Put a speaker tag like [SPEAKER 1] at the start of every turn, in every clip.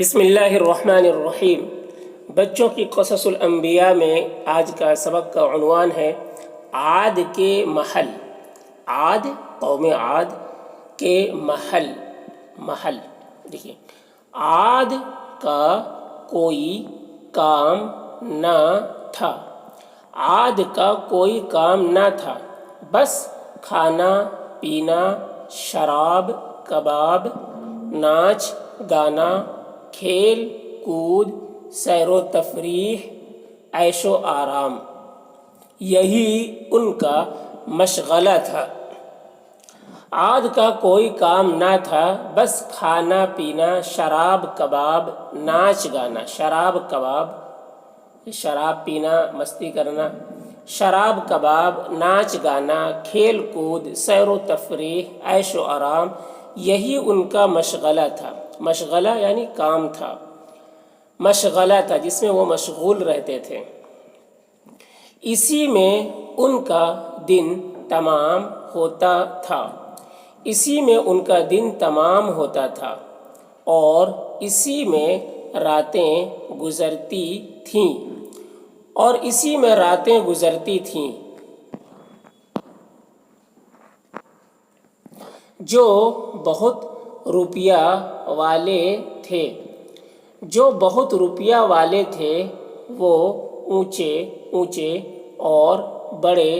[SPEAKER 1] بسم اللہ الرحمن الرحیم۔ بچوں کی قصص الانبیاء میں آج کا سبق کا عنوان ہے عاد کے محل۔ عاد، قوم عاد کے محل دیکھیے، عاد کا کوئی کام نہ تھا۔ عاد کا کوئی کام نہ تھا، بس کھانا پینا، شراب کباب، ناچ گانا، کھیل کود، سیر و تفریح، عیش و آرام، یہی ان کا مشغلہ تھا۔ عاد کا کوئی کام نہ تھا، بس کھانا پینا، شراب کباب، ناچ گانا۔ شراب کباب، شراب پینا، مستی کرنا، شراب کباب، ناچ گانا، کھیل کود، سیر و تفریح، عیش و آرام، یہی ان کا مشغلہ تھا۔ مشغلہ یعنی کام تھا، مشغلہ تھا جس میں وہ مشغول رہتے تھے۔ اسی میں ان کا دن تمام ہوتا تھا، اسی میں ان کا دن تمام ہوتا تھا اور اسی میں راتیں گزرتی تھیں، اور اسی میں راتیں گزرتی تھیں۔ جو بہت روپیہ والے تھے، جو بہت روپیہ والے تھے، وہ اونچے اونچے اور بڑے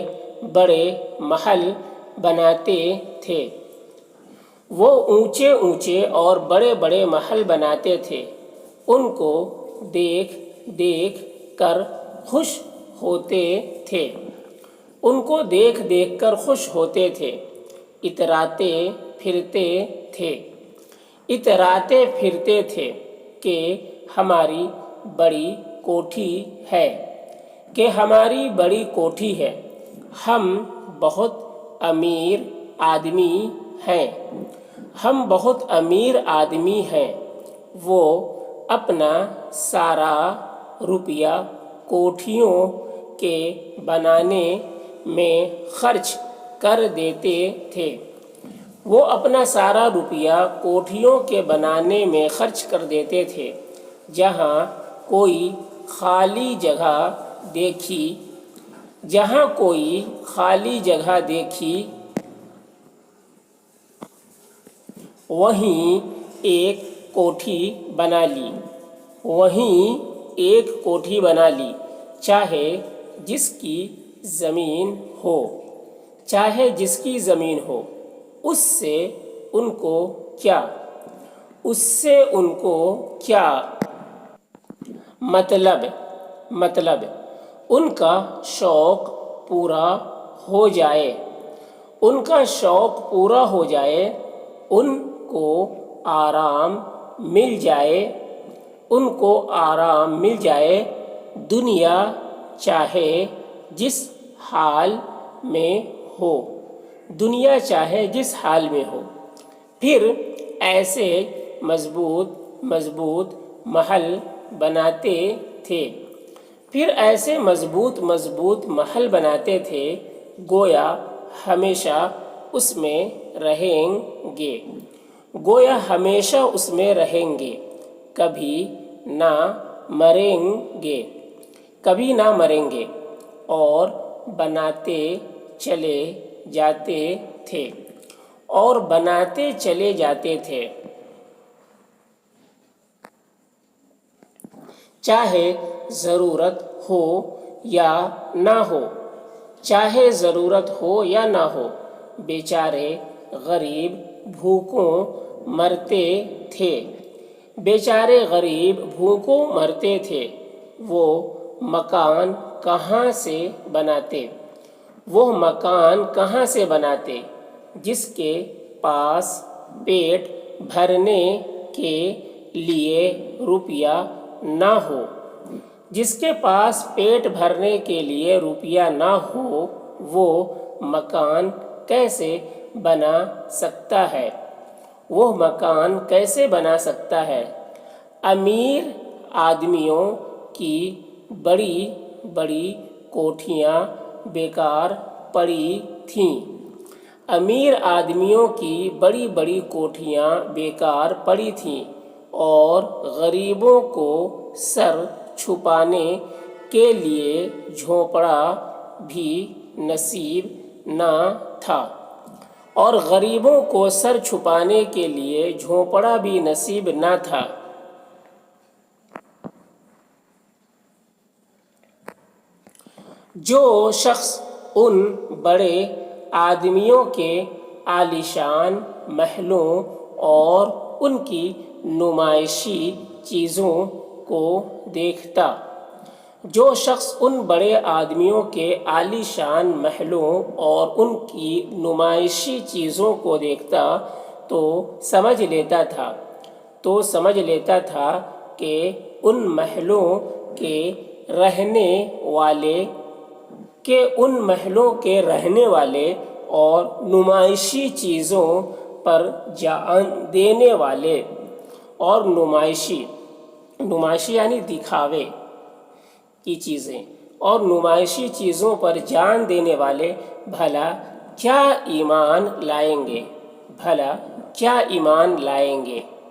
[SPEAKER 1] بڑے محل بناتے تھے۔ وہ اونچے اونچے اور بڑے بڑے محل بناتے تھے۔ ان کو دیکھ دیکھ کر خوش ہوتے تھے، ان کو دیکھ دیکھ کر خوش ہوتے تھے۔ اتراتے پھرتے تھے، اتراتے پھرتے تھے کہ ہماری بڑی کوٹھی ہے، کہ ہماری بڑی کوٹھی ہے، ہم بہت امیر آدمی ہیں، ہم بہت امیر آدمی ہیں۔ وہ اپنا سارا روپیہ کوٹھیوں کے بنانے میں خرچ کر دیتے تھے۔ وہ اپنا سارا روپیہ کوٹھیوں کے بنانے میں خرچ کر دیتے تھے۔ جہاں کوئی خالی جگہ دیکھی، جہاں کوئی خالی جگہ دیکھی، وہیں ایک کوٹھی بنا لی، وہیں ایک کوٹھی بنا لی، چاہے جس کی زمین ہو، چاہے جس کی زمین ہو۔ اس سے ان کو کیا، اس سے ان کو کیا مطلب ان کا شوق پورا ہو جائے، ان کا شوق پورا ہو جائے، ان کو آرام مل جائے، ان کو آرام مل جائے۔ دنیا چاہے جس حال میں ہو، دنیا چاہے جس حال میں ہو۔ پھر ایسے مضبوط محل بناتے تھے، پھر ایسے مضبوط محل بناتے تھے، گویا ہمیشہ اس میں رہیں گے، گویا ہمیشہ اس میں رہیں گے، کبھی نہ مریں گے، کبھی نہ مریں گے۔ اور بناتے چلے جاتے تھے، اور بناتے چلے جاتے تھے، چاہے ضرورت ہو یا نہ ہو، چاہے ضرورت ہو یا نہ ہو۔ بیچارے غریب بھوکوں مرتے تھے، بیچارے غریب بھوکوں مرتے تھے۔ وہ مکان کہاں سے بناتے، وہ مکان کہاں سے بناتے، جس کے پاس پیٹ بھرنے کے لیے روپیہ نہ ہو، جس کے پاس پیٹ بھرنے کے لیے روپیہ نہ ہو، وہ مکان کیسے بنا سکتا ہے، وہ مکان کیسے بنا سکتا ہے۔ امیر آدمیوں کی بڑی بڑی کوٹھیاں بیکار پڑی تھیں، امیر آدمیوں کی بڑی بڑی کوٹھیاں بیکار پڑی تھیں، اور غریبوں کو سر چھپانے کے لیے جھونپڑا بھی نصیب نہ تھا، اور غریبوں کو سر چھپانے کے لیے جھونپڑا بھی نصیب نہ تھا۔ جو شخص ان بڑے آدمیوں کے عالیشان محلوں اور ان کی نمائشی چیزوں کو دیکھتا جو شخص ان بڑے آدمیوں کے عالی شان محلوں اور ان کی نمائشی چیزوں کو دیکھتا تو سمجھ لیتا تھا کہ ان محلوں کے رہنے والے اور نمائشی چیزوں پر جان دینے والے اور نمائشی یعنی دکھاوے کی چیزیں اور نمائشی چیزوں پر جان دینے والے بھلا کیا ایمان لائیں گے۔